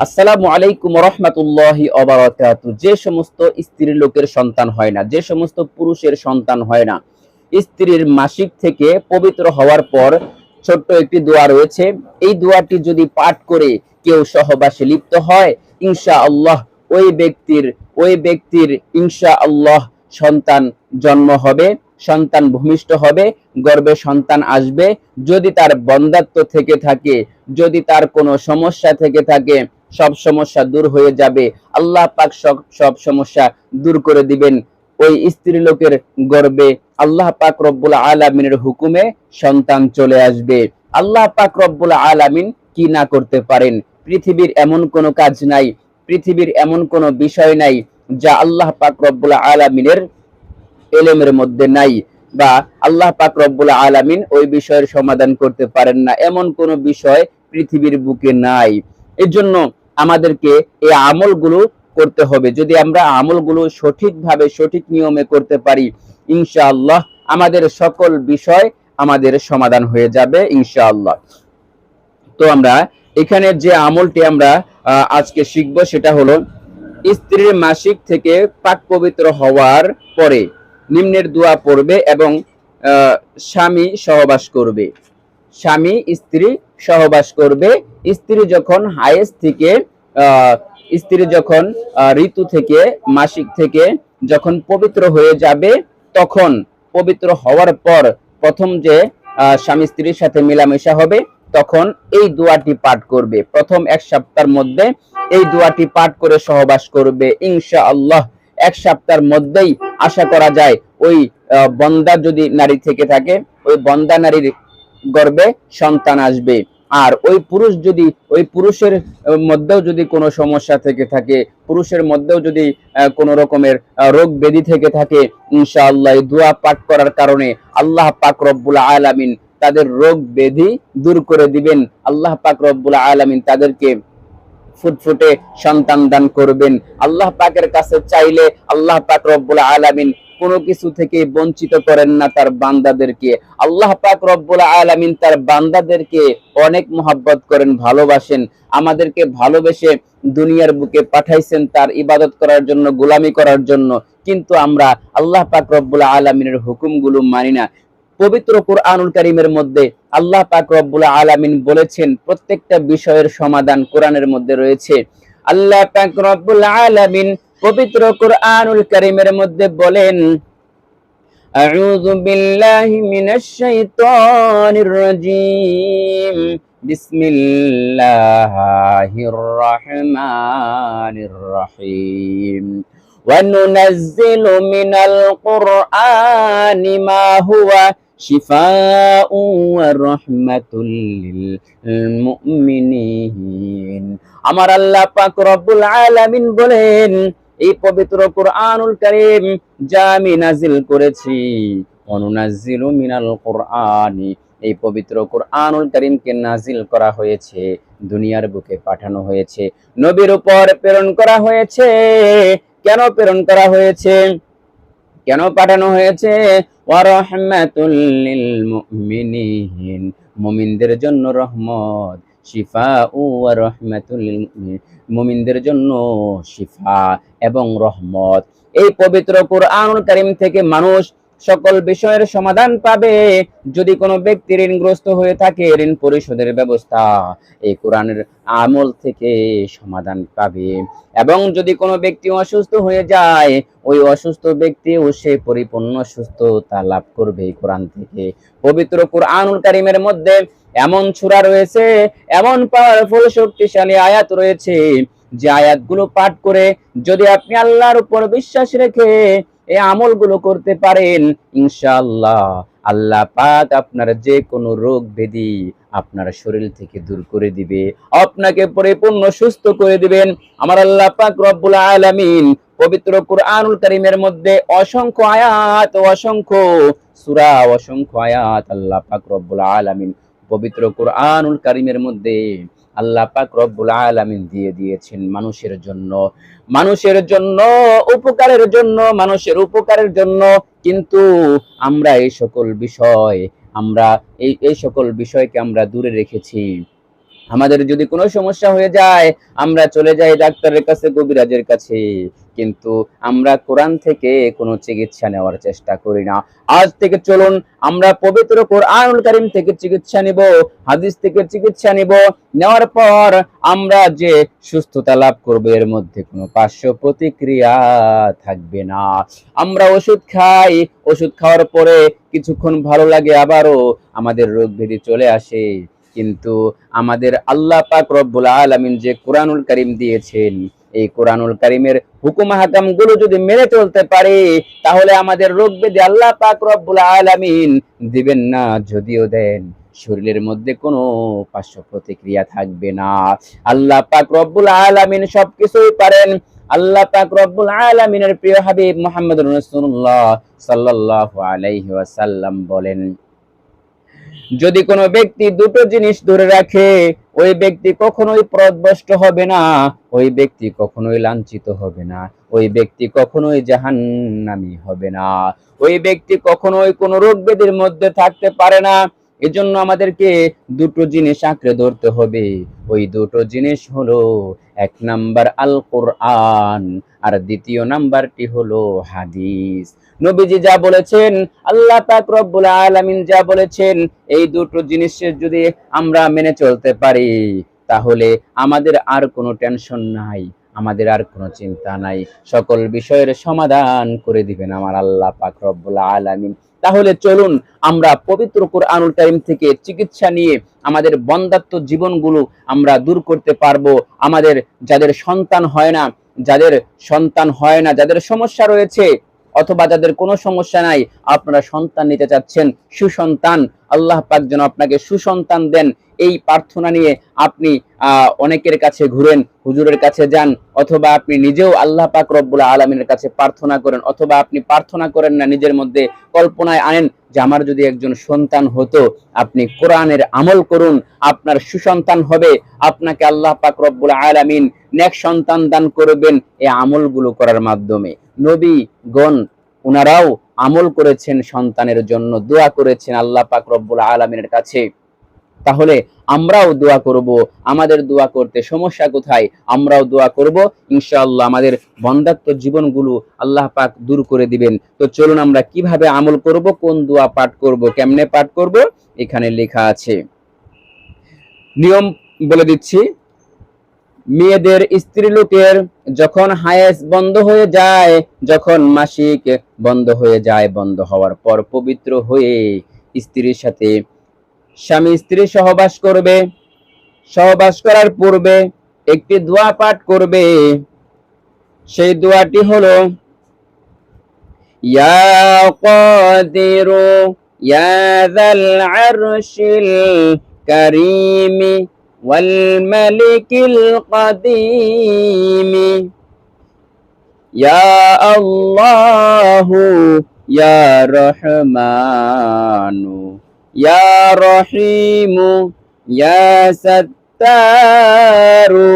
আসসালামু আলাইকুম রহমতুল্লাহি ওবারাকাতু। যে সমস্ত স্ত্রীর লোকের সন্তান হয় না, যে সমস্ত পুরুষের সন্তান হয় না, স্ত্রীর মাসিক থেকে পবিত্র হওয়ার পর ছোট্ট একটি দোয়া রয়েছে। এই দোয়াটি যদি পাঠ করে কেউ সহবাসে লিপ্ত হয়, ইনশাআল্লাহ ওই ব্যক্তির ইনশাআল্লাহ সন্তান জন্ম হবে, সন্তান ভূমিষ্ঠ হবে, গর্ভে সন্তান আসবে। যদি তার বন্ধ্যাত্ব থেকে থাকে, যদি তার কোনো সমস্যা থেকে থাকে, সব সমস্যা দূর হয়ে যাবে। আল্লাহ পাক সব সমস্যা দূর করে দিবেন। ওই স্ত্রী লোকের গর্ভে আল্লাহ পাক রব্বুল আলামিনের হুকুমে সন্তান চলে আসবে। আল্লাহ পাক রব্বুল আলামিন কি না করতে পারেন? পৃথিবীর এমন কোনো কাজ নাই, পৃথিবীর এমন কোনো বিষয় নাই যা আল্লাহ পাক রব্বুল আলামিনের এলেমের মধ্যে নাই, বা আল্লাহ পাক রব্বুল আলামিন ওই বিষয়ের সমাধান করতে পারেন না, এমন কোনো বিষয় পৃথিবীর বুকে নাই। এর জন্য আমাদেরকে এই আমলগুলো করতে হবে। যদি আমরা আমলগুলো সঠিকভাবে সঠিক নিয়মে করতে পারি, ইনশাআল্লাহ আমাদের সকল বিষয় আমাদের সমাধান হয়ে যাবে ইনশাআল্লাহ। তো আমরা এখানে যে আমলটি আমরা আজকে শিখব সেটা হলো, স্ত্রীর মাসিক থেকে পাক পবিত্র হওয়ার পরে নিম্নের দোয়া পড়বে এবং স্বামী সহবাস করবে। স্বামী স্ত্রী সহবাস করবে। স্ত্রী যখন হায়েস থেকে স্ত্রী যখন ঋতু থেকে মাসিক থেকে যখন পবিত্র হয়ে যাবে, তখন পবিত্র হওয়ার পর প্রথম যে স্বামী স্ত্রীর সাথে মেলামেশা হবে, তখন এই দোয়াটি পাঠ করবে। প্রথম এক সপ্তাহের মধ্যে এই দোয়াটি পাঠ করে সহবাস করবে ইনশাআল্লাহ। এক সপ্তাহের মধ্যেই আশা করা যায় ওই বন্দা যদি নারী থেকে থাকে, ওই বন্দা নারীর গর্ভে সন্তান আসবে। আর ওই পুরুষের মধ্যেও যদি কোনো সমস্যা থেকে থাকে, পুরুষের মধ্যেও যদি কোনো রকমের রোগ ব্যাধি থেকে থাকে, ইনশাআল্লাহ এই দোয়া পাঠ করার কারণে আল্লাহ পাক রব্বুল আলামিন তাদের রোগ ব্যাধি দূর করে দিবেন। আল্লাহ পাক রব্বুল আলামিন তাদেরকে ফুটফুটে সন্তান দান করবেন। আল্লাহ পাকের কাছে চাইলে আল্লাহ পাক রব্বুল আলামিন কোনো কিছু থেকে বঞ্চিত করেন না তার বান্দাদেরকে। আল্লাহ পাক রব্বুল আলামিন তার বান্দাদেরকে অনেক মহব্বত করেন, ভালোবাসেন। আমাদেরকে ভালোবেসে দুনিয়ার বুকে পাঠাইছেন তার ইবাদত করার জন্য, গোলামি করার জন্য। কিন্তু আমরা আল্লাহ পাক রব্বুল আলামিনের হুকুমগুলো মানি না। পবিত্র কুরআনুল কারীমের মধ্যে আল্লাহ পাক রব্বুল আলামিন বলেছেন, প্রত্যেকটা বিষয়ের সমাধান কোরআনের মধ্যে রয়েছে। আল্লাহ পাক রব্বুল আলামিন পবিত্র কুরআনুল কারীমের মধ্যে বলেন, আউযু বিল্লাহি মিনাশ শাইতানির রাজীম, বিসমিল্লাহির রহমানির রহিম, وننزل من القرآن ما هو شفاء ورحمة للمؤمنين। আমার আল্লাহ পাক রব্বুল আলামিন বলেন, এই পবিত্র কুরআনুল কারীম যা আমি নাজিল করেছি, অনুনাজ্জিলু মিনাল কুরআনি, এই পবিত্র কুরআনুল কারীমকে নাজিল করা হয়েছে, দুনিয়ার বুকে পাঠানো হয়েছে, নবীর উপর প্রেরণ করা হয়েছে। কেন প্রেরণ করা হয়েছে, কেন পাঠানো হয়েছে? ওয়া রাহমাতুল লিল মুমিনিন, মুমিনদের জন্য রহমত, শিফাউ ওয়া রাহমাতুল লিল মুমিনিন, মুমিনদের জন্য শিফা এবং রহমত। এই পবিত্র কুরআনুল কারীম থেকে মানুষ সকল বিষয়ের সমাধান পাবে। যদি কোনো ব্যক্তি ঋণগ্রস্ত হয়ে থাকে, ঋণ পরিশোধের ব্যবস্থা এই কোরআনের আমল থেকে সমাধান পাবে। এবং যদি কোনো ব্যক্তি অসুস্থ হয়ে যায়, ওই অসুস্থ ব্যক্তিও সে পরিপূর্ণ সুস্থতা লাভ করবে কোরআন থেকে। পবিত্র কুরআনুল কারীমের মধ্যে এমন সূরা রয়েছে, এমন পাওয়ারফুল শক্তিশালী আয়াত রয়েছে, যে আয়াতগুলো পাঠ করে যদি আপনি আল্লাহর উপর বিশ্বাস রেখে এই আমলগুলো করতে পারেন, ইনশাআল্লাহ আল্লাহ পাক আপনার যে কোনো রোগ ব্যাধি আপনার শরীর থেকে দূর করে দিবে, আপনাকে পরিপূর্ণ সুস্থ করে দিবেন। আমার আল্লাহ পাক রব্বুল আলামিন পবিত্র কুরআনুল কারীমের মধ্যে অসংখ্য আয়াত, অসংখ্য সূরা, অসংখ্য আয়াত আল্লাহ পাক রব্বুল আলামিন পবিত্র কুরআনুল কারীমের মধ্যে আল্লাহ পাক রব্বুল আলামিন দিয়ে দিয়েছেন মানুষের জন্য, মানুষের জন্য উপকারের জন্য, মানুষের উপকারের জন্য। কিন্তু আমরা এই সকল বিষয়কে আমরা দূরে রেখেছি। আমাদের যদি কোনো সমস্যা হয়ে যায় আমরা চলে যাই ডাক্তারের কাছে, কবিরাজের কাছে, কিন্তু আমরা কোরআন থেকে কোনো চিকিৎসা নেওয়ার চেষ্টা করি না। আজ থেকে চলুন আমরা পবিত্র কোরআনুল কারীম থেকে চিকিৎসা নিব, হাদিস থেকে চিকিৎসা নিব। নেওয়ার পর আমরা যে সুস্থতা লাভ করব এর মধ্যে কোনো পার্শ্ব প্রতিক্রিয়া থাকবে না। আমরা ওষুধ খাই, ওষুধ খাওয়ার পরে কিছুক্ষণ ভালো লাগে, আবারও আমাদের রোগ ব্যাধি চলে আসে। কিন্তু আমাদের আল্লাহ পাক রব্বুল আলামিন যে কোরআনুল কারীম দিয়েছেন, এই কোরআনুল কারীমের হুকুম হাকাম গুলো যদি মেনে চলতে পারে তাহলে আমাদের রোগ ব্যাধি আল্লাহ পাক রব্বুল আলামিন দিবেন না, যদিও দেন শরীরের মধ্যে কোনো পার্শ্ব প্রতিক্রিয়া থাকবে না। আল্লাহ পাক রব্বুল আলামিন সবকিছুই পারেন। আল্লাহ পাক রব্বুল আলামিনের প্রিয় হাবিব মুহাম্মদুর রাসূলুল্লাহ সাল্লাল্লাহু আলাইহি ওয়াসাল্লাম বলেন, যদি কোনো ব্যক্তি দুটো জিনিস ধরে রাখে ওই ব্যক্তি কখনোই পথভ্রষ্ট হবে না, ওই ব্যক্তি কখনোই লাঞ্ছিত হবে না, ওই ব্যক্তি কখনোই জাহান্নামী হবে না, ওই ব্যক্তি কখনোই কোনো রোগ ব্যাধির মধ্যে থাকতে পারে না। এজন্য আমাদেরকে দুটো জিনিস আঁকড়ে ধরতে হবে। ওই দুটো জিনিস হলো, এক নাম্বার আল কোরআন, আর দ্বিতীয় নাম্বারটি হলো হাদিস। নবীজি যা বলেছেন, আল্লাহ পাক রব্বুল আলামিন যা বলেছেন, এই দুটো জিনিসের যদি আমরা মেনে চলতে পারি তাহলে আমাদের আর কোনো টেনশন নাই, আমাদের আর কোনো চিন্তা নাই, সকল বিষয়ের সমাধান করে দিবেন আমার আল্লাহ পাক রব্বুল আলামিন। তাহলে চলুন আমরা পবিত্র কোরআনুল কারীম থেকে চিকিৎসা নিয়ে আমাদের বন্ধ্যাত্ব জীবনগুলো আমরা দূর করতে পারবো। আমাদের যাদের সন্তান হয় না, যাদের সমস্যা রয়েছে, অথবা যাদের কোনো সমস্যা নাই, আপনারা সন্তান নিতে চাচ্ছেন, সুসন্তান, আল্লাহ পাক যেন আপনাকে সুসন্তান দেন, এই প্রার্থনা নিয়ে আপনি অনেকের কাছে ঘুরেন, হুজুরের কাছে যান, অথবা আপনি নিজেও আল্লাহ পাক রব্বুল আলামিনের কাছে প্রার্থনা করেন, অথবা আপনি প্রার্থনা করেন না, নিজের মধ্যে কল্পনায় আনেন যে আমার যদি একজন সন্তান হতো। আপনি কোরআনের আমল করুন, আপনার সুসন্তান হবে, আপনাকে আল্লাহ পাক রব্বুল আলামিন নেক সন্তান দান করবেন এই আমলগুলো করার মাধ্যমে। নবীগণ উনারাও আমল করেছেন, সন্তানের জন্য দোয়া করেছেন আল্লাহ পাক রব্বুল আলামিনের কাছে। তাহলে আমরাও দোয়া করব। আমাদের দোয়া করতে সমস্যা কোথায়? আমরাও দোয়া করব, ইনশাআল্লাহ আমাদের বন্ধ্যাত্ব জীবনগুলো আল্লাহ পাক দূর করে দিবেন। তো চলুন আমরা কিভাবে আমল করব, কোন দোয়া পাঠ করব, কেমনে পাঠ করব, এখানে লেখা আছে। নিয়ম বলে দিচ্ছি। মেয়েদের, স্ত্রীলোকের যখন হায়েস বন্ধ হয়ে যায়, যখন মাসিক বন্ধ হয়ে যায়, বন্ধ হওয়ার পর পবিত্র হয়ে স্ত্রীর সাথে স্বামী স্ত্রী সহবাস করবে। সহবাস করার পূর্বে একটি দোয়া পাঠ করবে। সেই দোয়াটি হলো, ইয়া কাদিরু ইয়া যাল আরশিল কারীমি ওয়াল মালিকিল কাদীমি, ইয়া আল্লাহু ইয়া রহমানু ইয়া রহিমু ইয়া সাত্তারু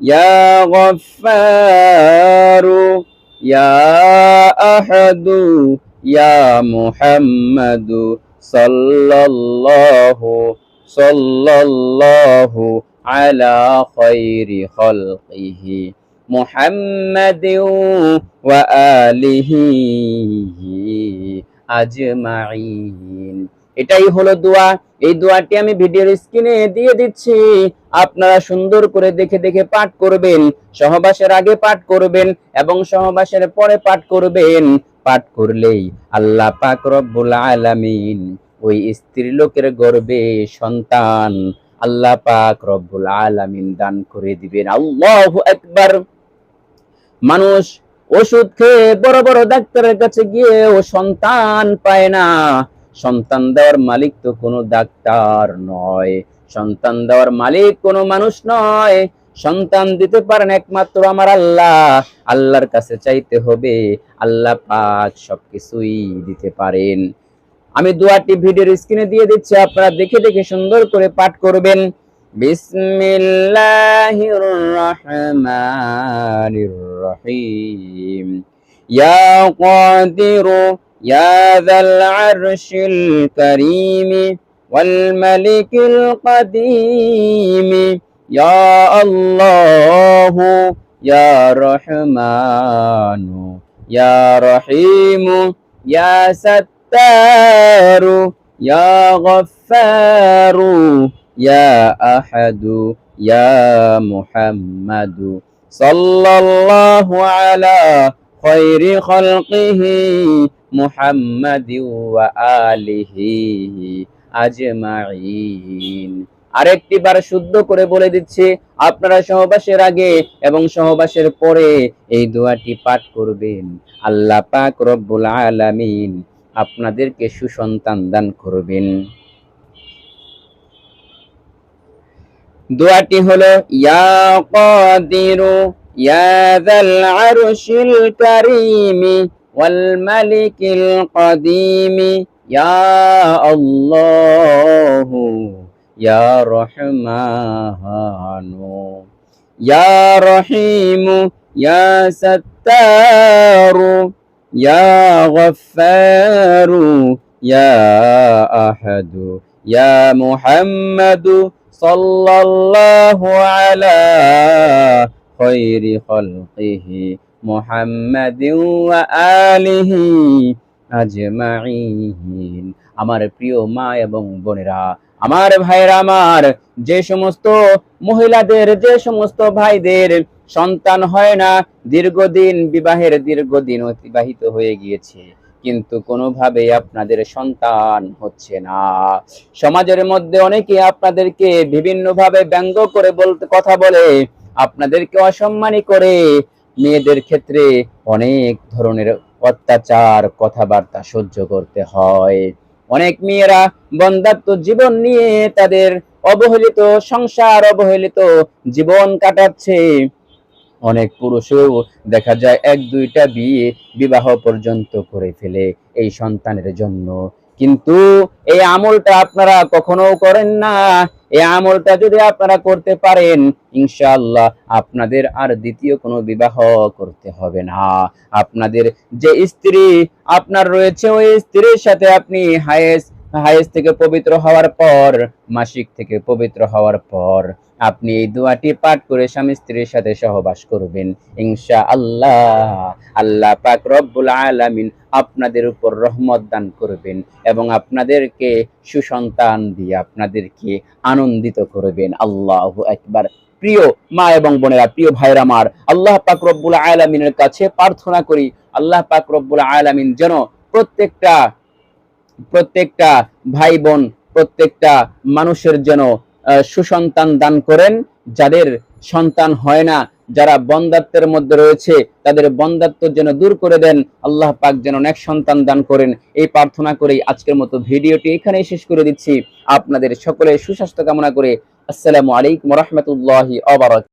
ইয়া গফফারু ইয়া আহাদু ইয়া মুহাম্মাদু সাল্লাল্লাহু আলা খায়রি খালকিহি মুহাম্মাদিন ওয়া আলিহি আজমাইন। এটাই হলো দোয়া। এই দোয়াটি আমি ভিডিওর স্ক্রিনে দিয়ে দিচ্ছি, আপনারা সুন্দর করে দেখে দেখে পাঠ করবেন। সহবাসের আগে পাঠ করবেন এবং সহবাসের পরে পাঠ করবেন। পাঠ করলেই আল্লাহ পাক রব্বুল আলামিন ওই স্ত্রীলোকের গর্ভে সন্তান আল্লাহ পাক রব্বুল আলামিন দান করে দিবেন। আল্লাহু আকবার। মানুষ ওষুধ খেয়ে বড় বড় ডাক্তারের কাছে গিয়েও সন্তান পায় না। সন্তান দেওয়ার মালিক তো কোনো ডাক্তার নয়, সন্তান দেওয়ার মালিক কোনো মানুষ নয়। সন্তান দিতে পারেন একমাত্র আমার আল্লাহ। আল্লাহর কাছে চাইতে হবে, আল্লাহ পাক সবকিছুই দিতে পারেন। আমি দোয়াটি ভিডিওর স্ক্রিনে দিয়ে দিচ্ছি, আপনারা দেখে দেখে সুন্দর করে পাঠ করবেন। বিসমিল্লাহির রহমানির রহিম। ইয়া কাদিরু ইয়া যাল আরশিল কারীম والملك القديم يا الله يا رحمن يا رحيم يا ستار يا غفار يا أحد يا محمد صلى الله على خير خلقه محمد وآله আজমাইন। আরেকটি বার শুদ্ধ করে বলে দিচ্ছি, আপনারা সহবাসের আগে এবং সহবাসের পরে এই দোয়াটি পাঠ করবেন। আল্লাহ পাক রব্বুল আলামিন আপনাদেরকে সুসন্তান দান করবেন। দোয়াটি হলো ইয়া কাদিরু ইয়া যাল আরশিল কারীম ওয়াল মালিকিল কদিম ইয়া আল্লাহু ইয়া রহমানু ইয়া রহিমু ইয়া সাত্তারু ইয়া গফফারু ইয়া আহাদু ইয়া মুহাম্মাদু সাল্লাল্লাহু আলা খায়রি খালকিহি মুহাম্মাদিন ওয়া আলিহি আজমাইন। আমার প্রিয় মা এবং বোনেরা, আমার ভাইরা, আমার যে সমস্ত মহিলাদের, যে সমস্ত ভাইদের সন্তান হয় না, দীর্ঘদিন বিবাহের দীর্ঘদিন অতিবাহিত হয়ে গিয়েছে, কিন্তু কোনোভাবেই আপনাদের সন্তান হচ্ছে না। সমাজের মধ্যে অনেকে আপনাদেরকে বিভিন্নভাবে ব্যঙ্গ করে কথা বলে, আপনাদেরকে অসম্মানী করে, মেয়েদের ক্ষেত্রে অনেক ধরনের অত্যাচার কথাবার্তা সহ্য করতে হয়। অনেক মেয়েরা বন্ধ্যাত্ব জীবন নিয়ে তাদের অবহেলিত সংসার, অবহেলিত জীবন কাটাচ্ছে। অনেক পুরুষও দেখা যায় 1-2টা বিবাহ পর্যন্ত করে ফেলে এই সন্তানের জন্য। কিন্তু এই আমলটা আপনারা কখনো করেন না। এই আমলটা যদি আপনারা করতে পারেন, ইনশাআল্লাহ আপনাদের আর দ্বিতীয় কোনো বিবাহ করতে হবে না। আপনাদের যে স্ত্রী আপনার রয়েছে, ওই স্ত্রীর সাথে আপনি হায়েজ থেকে পবিত্র হওয়ার পর, মাসিক থেকে পবিত্র হওয়ার পর আপনি এই দোয়াটি পাঠ করে স্বামী স্ত্রীর সাথে সহবাস করবেন। ইনশাআল্লাহ আল্লাহ পাক রব্বুল আলামিন আপনাদের উপর রহমত দান করবেন এবং আপনাদেরকে সুসন্তান দিয়ে আপনাদেরকে আনন্দিত করবেন। আল্লাহু আকবার। প্রিয় মা এবং বোনেরা, প্রিয় ভাইরা আমার, আল্লাহ পাক রব্বুল আলামিনের কাছে প্রার্থনা করি, আল্লাহ পাক রব্বুল আলামিন যেন প্রত্যেকটা ভাই বোন, প্রত্যেকটা মানুষের যেন সুসন্তান দান করেন। যাদের সন্তান হয় না, যারা বন্ধ্যাত্বের মধ্যে রয়েছে, তাদের বন্ধ্যাত্ব যেন দূর করে দেন। আল্লাহ পাক যেন নেক সন্তান দান করেন। এই প্রার্থনা করেই আজকের মতো ভিডিওটি এখানেই শেষ করে দিচ্ছি। আপনাদের সকলের সুস্বাস্থ্য কামনা করে আসসালামু আলাইকুম ওয়া রাহমাতুল্লাহি ওয়া বারাকাতুহু।